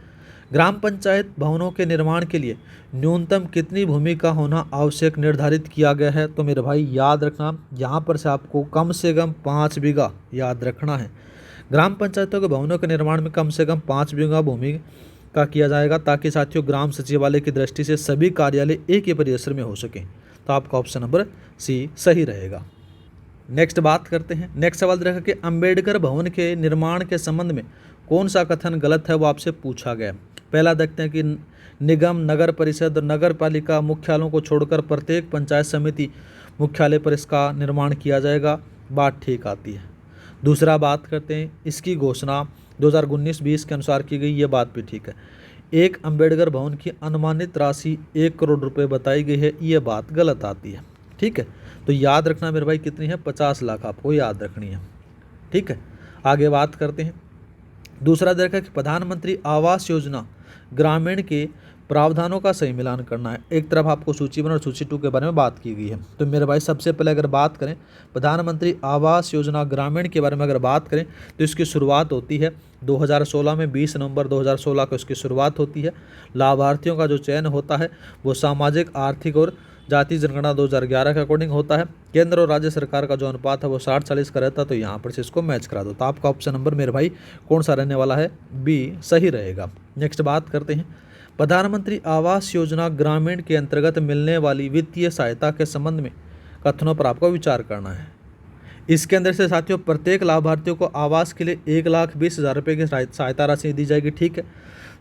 ग्राम पंचायत भवनों के निर्माण के लिए न्यूनतम कितनी भूमि का होना आवश्यक निर्धारित किया गया है। तो मेरे भाई याद रखना, यहाँ पर से आपको कम से कम 5 बीघा याद रखना है। ग्राम पंचायतों के भवनों के निर्माण में कम से कम 5 बीघा भूमि का किया जाएगा, ताकि साथियों ग्राम सचिवालय की दृष्टि से सभी कार्यालय एक ही परिसर में हो सकें। तो आपका ऑप्शन नंबर सी सही रहेगा। नेक्स्ट बात करते हैं, नेक्स्ट सवाल देखा कि अंबेडकर भवन के निर्माण के संबंध में कौन सा कथन गलत है, वो आपसे पूछा गया। पहला देखते हैं कि निगम, नगर परिषद और नगर पालिका मुख्यालयों को छोड़कर प्रत्येक पंचायत समिति मुख्यालय पर इसका निर्माण किया जाएगा, बात ठीक आती है। दूसरा बात करते हैं, इसकी घोषणा 2019-20 के अनुसार की गई, ये बात भी ठीक है। एक अंबेडकर भवन की अनुमानित राशि 1 करोड़ रुपए बताई गई है, ये बात गलत आती है, ठीक है। तो याद रखना मेरे भाई कितनी है, 50 लाख आपको याद रखनी है, ठीक है। आगे बात करते हैं, दूसरा देखा कि प्रधानमंत्री आवास योजना ग्रामीण के प्रावधानों का सही मिलान करना है। एक तरफ आपको सूची 1 और सूची 2 के बारे में बात की गई है। तो मेरे भाई सबसे पहले अगर बात करें प्रधानमंत्री आवास योजना ग्रामीण के बारे में अगर बात करें तो इसकी शुरुआत होती है 2016 में, 20 नवंबर 2016 को इसकी शुरुआत होती है। लाभार्थियों का जो चयन होता है वो सामाजिक, आर्थिक और जाति जनगणना 2011 के अकॉर्डिंग होता है। केंद्र और राज्य सरकार का जो अनुपात है वो 60-40 का रहता है। तो यहाँ पर से इसको मैच करा दो। तो आपका ऑप्शन नंबर मेरे भाई कौन सा रहने वाला है, बी सही रहेगा। नेक्स्ट बात करते हैं, प्रधानमंत्री आवास योजना ग्रामीण के अंतर्गत मिलने वाली वित्तीय सहायता के संबंध में कथनों पर आपको विचार करना है। इसके अंदर से साथियों प्रत्येक लाभार्थियों को आवास के लिए 1,20,000 रुपये की सहायता राशि दी जाएगी, ठीक है।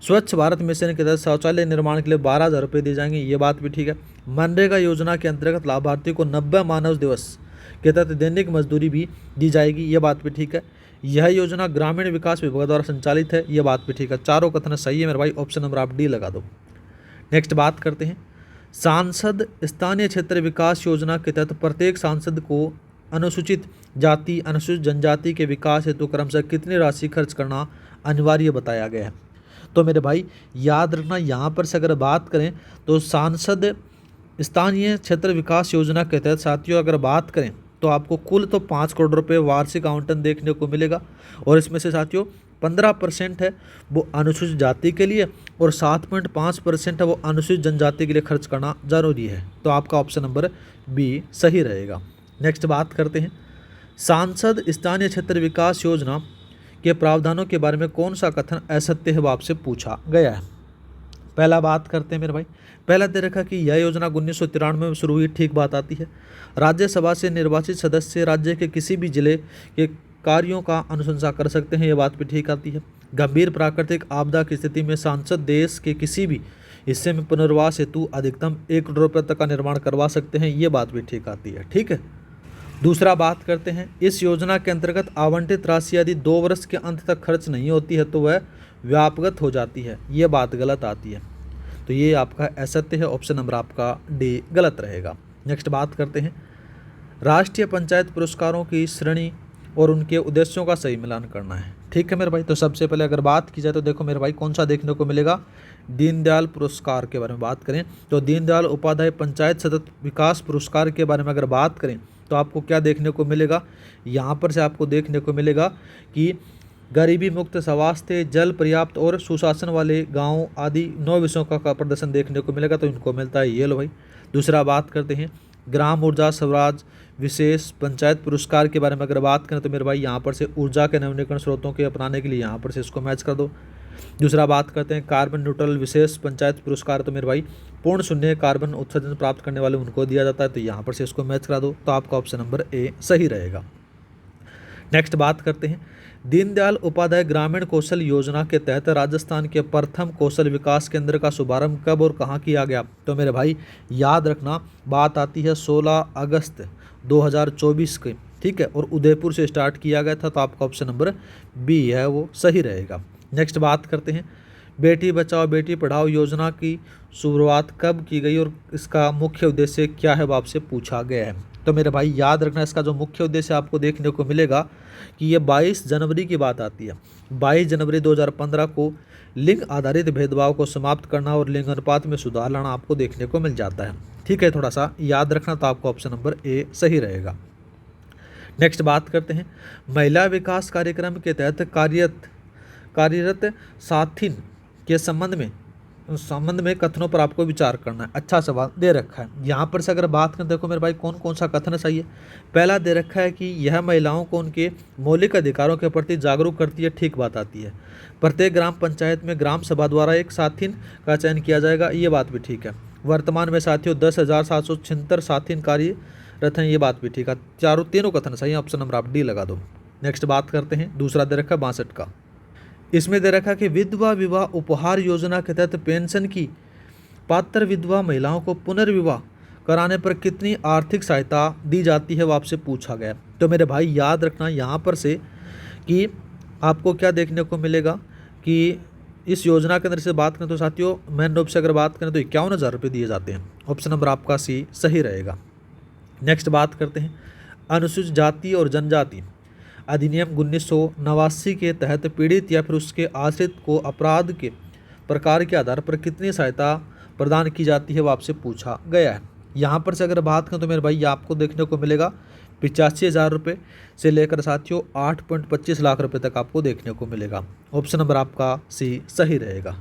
स्वच्छ भारत मिशन के तहत शौचालय निर्माण के लिए 12,000 रुपये दिए जाएंगे, ये बात भी ठीक है। मनरेगा योजना के अंतर्गत लाभार्थियों को 90 मानव दिवस के तहत दैनिक मजदूरी भी दी जाएगी, ये बात भी ठीक है। यह योजना ग्रामीण विकास विभाग द्वारा संचालित है, ये बात भी ठीक है। चारों कथन सही है मेरे भाई, ऑप्शन नंबर आप डी लगा दो। नेक्स्ट बात करते हैं, सांसद स्थानीय क्षेत्र विकास योजना के तहत प्रत्येक सांसद को अनुसूचित जाति, अनुसूचित जनजाति के विकास हेतु क्रमशः कितनी राशि खर्च करना अनिवार्य बताया गया है। तो मेरे भाई याद रखना, यहाँ पर से अगर बात करें तो सांसद स्थानीय क्षेत्र विकास योजना के तहत साथियों अगर बात करें तो आपको कुल तो 5 करोड़ रुपए वार्षिक आवंटन देखने को मिलेगा, और इसमें से साथियों 15% है वो अनुसूचित जाति के लिए और 7.5% है वो अनुसूचित जनजाति के लिए खर्च करना जरूरी है। तो आपका ऑप्शन नंबर बी सही रहेगा। नेक्स्ट बात करते हैं, सांसद स्थानीय क्षेत्र विकास योजना के प्रावधानों के बारे में कौन सा कथन असत्य है वो आपसे पूछा गया है। पहला बात करते हैं मेरे भाई, पहला दे रखा कि यह योजना 1993 में शुरू हुई, ठीक बात आती है। राज्यसभा से निर्वाचित सदस्य राज्य के किसी भी जिले के कार्यों का अनुशंसा कर सकते हैं, ये बात भी ठीक आती है। गंभीर प्राकृतिक आपदा की स्थिति में सांसद देश के किसी भी हिस्से में पुनर्वास हेतु अधिकतम 1 करोड़ रुपये तक का निर्माण करवा सकते हैं, ये बात भी ठीक आती है। ठीक है, दूसरा बात करते हैं, इस योजना के अंतर्गत आवंटित राशि यदि 2 वर्ष के अंत तक खर्च नहीं होती है तो वह व्यापगत हो जाती है, ये बात गलत आती है। तो ये आपका असत्य है, ऑप्शन नंबर आपका डी गलत रहेगा। नेक्स्ट बात करते हैं, राष्ट्रीय पंचायत पुरस्कारों की श्रेणी और उनके उद्देश्यों का सही मिलान करना है। ठीक है मेरे भाई, तो सबसे पहले अगर बात की जाए तो देखो मेरे भाई कौन सा देखने को मिलेगा, दीनदयाल पुरस्कार के बारे में बात करें तो दीनदयाल उपाध्याय पंचायत सतत विकास पुरस्कार के बारे में अगर बात करें तो आपको क्या देखने को मिलेगा, यहाँ पर से आपको देखने को मिलेगा कि गरीबी मुक्त, स्वास्थ्य, जल पर्याप्त और सुशासन वाले गांव आदि 9 विषयों का प्रदर्शन देखने को मिलेगा, तो इनको मिलता है ये लो भाई। दूसरा बात करते हैं, ग्राम ऊर्जा स्वराज विशेष पंचायत पुरस्कार के बारे में अगर बात करें तो मेरे भाई यहाँ पर से ऊर्जा के नवीनीकरण स्रोतों के अपनाने के लिए यहाँ पर से इसको मैच कर दो। दूसरा बात करते हैं, कार्बन न्यूट्रल विशेष पंचायत पुरस्कार, तो मेरे भाई पूर्ण शून्य कार्बन उत्सर्जन प्राप्त करने वाले उनको दिया जाता है, तो यहाँ पर से इसको मैच करा दो, तो आपका ऑप्शन नंबर ए सही रहेगा। नेक्स्ट बात करते हैं, दीनदयाल उपाध्याय ग्रामीण कौशल योजना के तहत राजस्थान के प्रथम कौशल विकास केंद्र का शुभारंभ कब और कहाँ किया गया, तो मेरे भाई याद रखना बात आती है 16 अगस्त 2024 के, ठीक है, और उदयपुर से स्टार्ट किया गया था, तो आपका ऑप्शन नंबर बी है वो सही रहेगा। नेक्स्ट बात करते हैं, बेटी बचाओ बेटी पढ़ाओ योजना की शुरुआत कब की गई और इसका मुख्य उद्देश्य क्या है वो आपसे पूछा गया है। तो मेरे भाई याद रखना, इसका जो मुख्य उद्देश्य आपको देखने को मिलेगा कि ये 22 जनवरी की बात आती है। 22 जनवरी 2015 को लिंग आधारित भेदभाव को समाप्त करना और लिंग अनुपात में सुधार लाना आपको देखने को मिल जाता है। ठीक है, थोड़ा सा याद रखना, तो आपको ऑप्शन नंबर ए सही रहेगा। नेक्स्ट बात करते हैं, महिला विकास कार्यक्रम के तहत कार्यरत साथिन के संबंध में कथनों पर आपको विचार करना है। अच्छा सवाल दे रखा है, यहाँ पर से अगर बात करें देखो मेरे भाई कौन कौन सा कथन सही है। पहला दे रखा है कि यह महिलाओं को उनके मौलिक अधिकारों के प्रति जागरूक करती है, ठीक बात आती है। प्रत्येक ग्राम पंचायत में ग्राम सभा द्वारा एक साथिन का चयन किया जाएगा, ये बात भी ठीक है। वर्तमान में साथियों 10,776 साथिन कार्यरत हैं, ये बात भी ठीक है। तीनों कथन सही है, ऑप्शन नंबर आप डी लगा दो। नेक्स्ट बात करते हैं, दूसरा दे रखा है 62 का, इसमें दे रखा कि विधवा विवाह उपहार योजना के तहत पेंशन की पात्र विधवा महिलाओं को पुनर्विवाह कराने पर कितनी आर्थिक सहायता दी जाती है वो आपसे पूछा गया। तो मेरे भाई याद रखना यहाँ पर से कि आपको क्या देखने को मिलेगा कि इस योजना के अंदर से बात करें तो साथियों मेन रूप से अगर बात करें तो 51,000 रुपये दिए जाते हैं, ऑप्शन नंबर आपका सी सही रहेगा। नेक्स्ट बात करते हैं, अनुसूचित जाति और जनजाति अधिनियम 1989 के तहत पीड़ित या फिर उसके आश्रित को अपराध के प्रकार के आधार पर कितनी सहायता प्रदान की जाती है वो आपसे पूछा गया है। यहाँ पर से अगर बात करें तो मेरे भाई आपको देखने को मिलेगा 85,000 रुपये से लेकर साथियों 8.25 लाख रुपए तक आपको देखने को मिलेगा, ऑप्शन नंबर आपका सी सही रहेगा।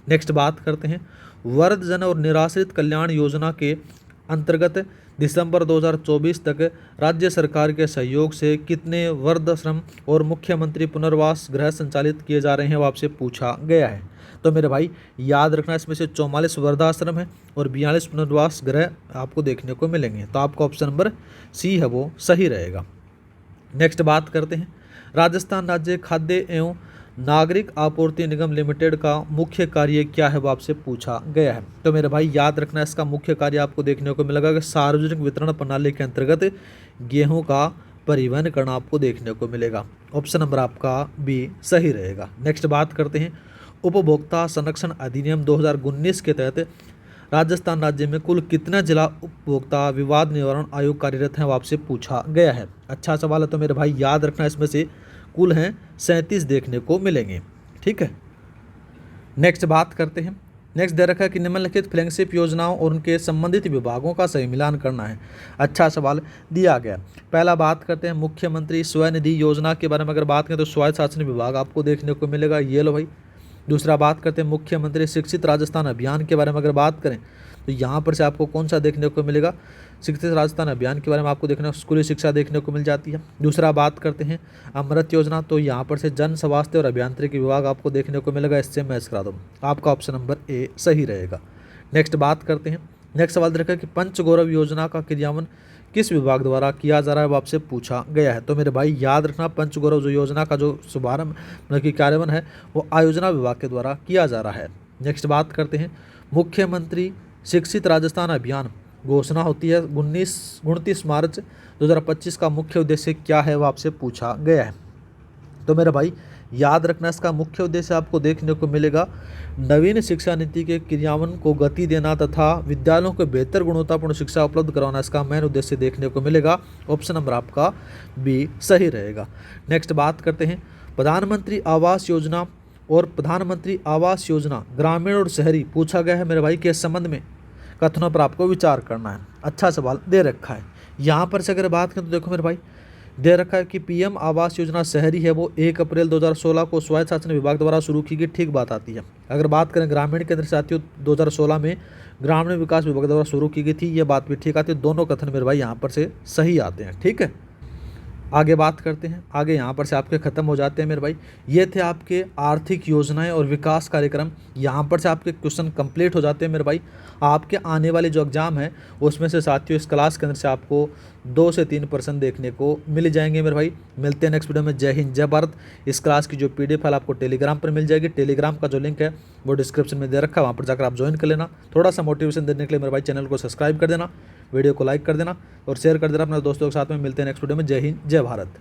नेक्स्ट बात करते हैं, वृद्धजन और निराश्रित कल्याण योजना के अंतर्गत दिसंबर 2024 तक राज्य सरकार के सहयोग से कितने वृद्धाश्रम और मुख्यमंत्री पुनर्वास गृह संचालित किए जा रहे हैं वो आपसे पूछा गया है। तो मेरे भाई याद रखना, इसमें से 44 वृद्धाश्रम है और 42 पुनर्वास गृह आपको देखने को मिलेंगे, तो आपका ऑप्शन नंबर सी है वो सही रहेगा। नेक्स्ट बात करते हैं, राजस्थान राज्य खाद्य एवं नागरिक आपूर्ति निगम लिमिटेड का मुख्य कार्य क्या है वो आपसे पूछा गया है। तो मेरे भाई याद रखना, इसका मुख्य कार्य आपको देखने को मिलेगा कि सार्वजनिक वितरण प्रणाली के अंतर्गत गेहूं का परिवहन करना आपको देखने को मिलेगा, ऑप्शन नंबर आपका बी सही रहेगा। नेक्स्ट बात करते हैं, उपभोक्ता संरक्षण अधिनियम 2019 के तहत राजस्थान राज्य में कुल कितना जिला उपभोक्ता विवाद निवारण आयोग कार्यरत हैं वो आपसे पूछा गया है। अच्छा सवाल है, तो मेरे भाई याद रखना, इसमें से कुल हैं 37 देखने को मिलेंगे। ठीक है, नेक्स्ट बात करते हैं। नेक्स्ट दे रखा है कि निम्नलिखित फ्लैगशिप योजनाओं और उनके संबंधित विभागों का सही मिलान करना है। अच्छा सवाल दिया गया। पहला बात करते हैं मुख्यमंत्री स्वनिधि योजना के बारे में अगर बात करें तो स्वायत्त शासन विभाग आपको देखने को मिलेगा, ये लो भाई। दूसरा बात करते हैं मुख्यमंत्री शिक्षित राजस्थान अभियान के बारे में अगर बात करें तो यहाँ पर से आपको कौन सा देखने को मिलेगा, शिक्षित राजस्थान अभियान के बारे में आपको देखना स्कूली शिक्षा देखने को मिल जाती है। दूसरा बात करते हैं अमृत योजना, तो यहाँ पर से जन स्वास्थ्य और अभियांत्रिकी विभाग आपको देखने को मिलेगा, इससे मैच करा दो, आपका ऑप्शन नंबर ए सही रहेगा। नेक्स्ट बात करते हैं। नेक्स्ट सवाल देखा कि पंचगौरव योजना का क्रियान्वयन किस विभाग द्वारा किया जा रहा है, वो आपसे पूछा गया है। तो मेरे भाई याद रखना, पंचगौरव जो योजना का जो शुभारंभ मतलब कि कार्यान्वयन है वो आयोजना विभाग के द्वारा किया जा रहा है। नेक्स्ट बात करते हैं मुख्यमंत्री शिक्षित राजस्थान अभियान घोषणा होती है 29 मार्च 2025 का मुख्य उद्देश्य क्या है, वो आपसे पूछा गया है। तो मेरे भाई याद रखना, इसका मुख्य उद्देश्य आपको देखने को मिलेगा नवीन शिक्षा नीति के क्रियान्वयन को गति देना तथा विद्यालयों को बेहतर गुणवत्तापूर्ण शिक्षा उपलब्ध करवाना, इसका मेन उद्देश्य देखने को मिलेगा। ऑप्शन नंबर आपका बी सही रहेगा। नेक्स्ट बात करते हैं प्रधानमंत्री आवास योजना और प्रधानमंत्री आवास योजना ग्रामीण और शहरी पूछा गया है मेरे भाई के संबंध में कथनों पर आपको विचार करना है। अच्छा सवाल दे रखा है। यहाँ पर से अगर बात करें तो देखो मेरे भाई दे रखा है कि पीएम आवास योजना शहरी है वो 1 अप्रैल 2016 को स्वायत्त शासन विभाग द्वारा शुरू की गई, ठीक बात आती है। अगर बात करें ग्रामीण के अंदर साथियों 2016 में ग्रामीण विकास विभाग द्वारा शुरू की गई थी, ये बात भी ठीक आती है। दोनों कथन मेरे भाई यहाँ पर से सही आते हैं, ठीक है। आगे बात करते हैं। आगे यहाँ पर से आपके ख़त्म हो जाते हैं मेरे भाई। ये थे आपके आर्थिक योजनाएं और विकास कार्यक्रम। यहाँ पर से आपके क्वेश्चन कंप्लीट हो जाते हैं मेरे भाई। आपके आने वाले जो एग्ज़ाम है उसमें से साथियों इस क्लास के अंदर से आपको 2 से 3% देखने को मिल जाएंगे मेरे भाई। मिलते हैं नेक्स्ट वीडियो में। जय हिंद जय भारत। इस क्लास की जो PDF फाइल आपको टेलीग्राम पर मिल जाएगी। टेलीग्राम का जो लिंक है वो डिस्क्रिप्शन में दे रखा है, वहाँ पर जाकर आप ज्वाइन कर लेना। थोड़ा सा मोटिवेशन देने के लिए मेरे भाई चैनल को सब्सक्राइब कर देना, वीडियो को लाइक कर देना और शेयर कर देना अपने दोस्तों के साथ में। मिलते हैं नेक्स्ट वीडियो में। जय हिंद जय भारत।